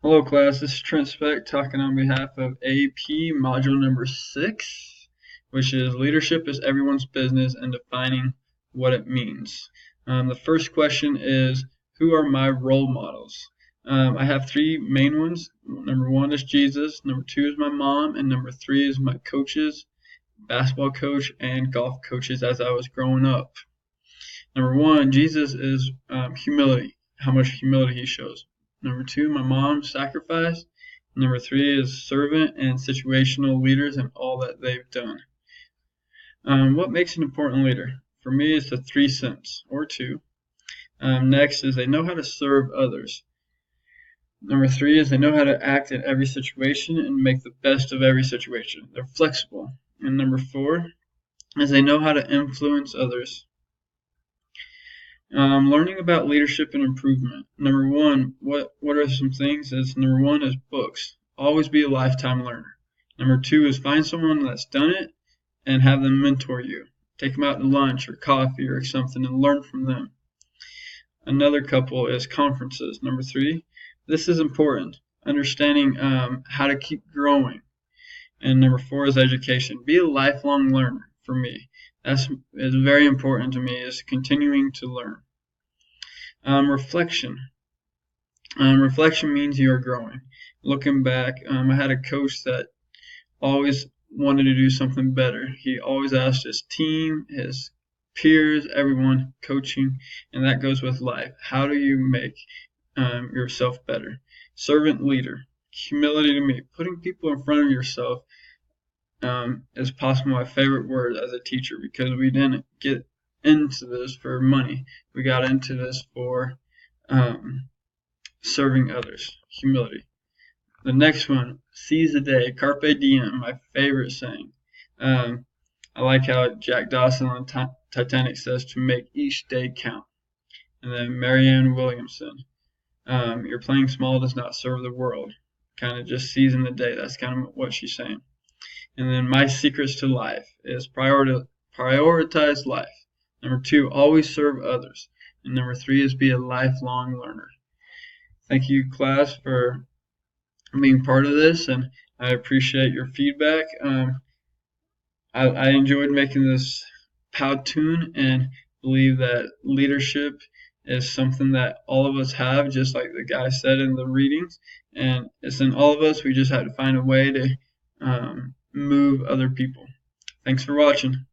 Hello class, this is Trent Speck talking on behalf of AEP module number 6, which is Leadership is Everyone's Business and Defining What It Means. The first question is, who are my role models? I have three main ones. Number 1 is Jesus, number 2 is my mom, and number 3 is my coaches, basketball coach and golf coaches as I was growing up. Number 1, Jesus is humility, how much humility he shows. Number 2, my mom's sacrifice. Number 3 is servant and situational leaders and all that they've done. What makes an important leader? For me, it's the 3 cents or 2. Next is they know how to serve others. Number 3 is they know how to act in every situation and make the best of every situation. They're flexible. And number 4 is they know how to influence others. Learning about leadership and improvement. Number 1, what are some things? Number 1 is books. Always be a lifetime learner. Number 2 is find someone that's done it and have them mentor you. Take them out to lunch or coffee or something and learn from them. Another couple is conferences. Number 3, this is important. Understanding how to keep growing. And number 4 is education. Be a lifelong learner for me. That's is very important to me, is continuing to learn. Reflection. Reflection means you are growing. Looking back, I had a coach that always wanted to do something better. He always asked his team, his peers, everyone coaching, and that goes with life. How do you make yourself better? Servant leader. Humility to me. Putting people in front of yourself is possibly my favorite word as a teacher, because we didn't get into this for money. We got into this for serving others. Humility. The next one, seize the day. Carpe diem, my favorite saying. I like how Jack Dawson on Titanic says to make each day count. And then Marianne Williamson, your playing small does not serve the world. Kind of just seizing the day. That's kind of what she's saying. And then my secrets to life is prioritize life. Number 2, always serve others. And number 3 is be a lifelong learner. Thank you, class, for being part of this, and I appreciate your feedback. I enjoyed making this Powtoon and believe that leadership is something that all of us have, just like the guy said in the readings, and it's in all of us. We just have to find a way to move other people. Thanks for watching.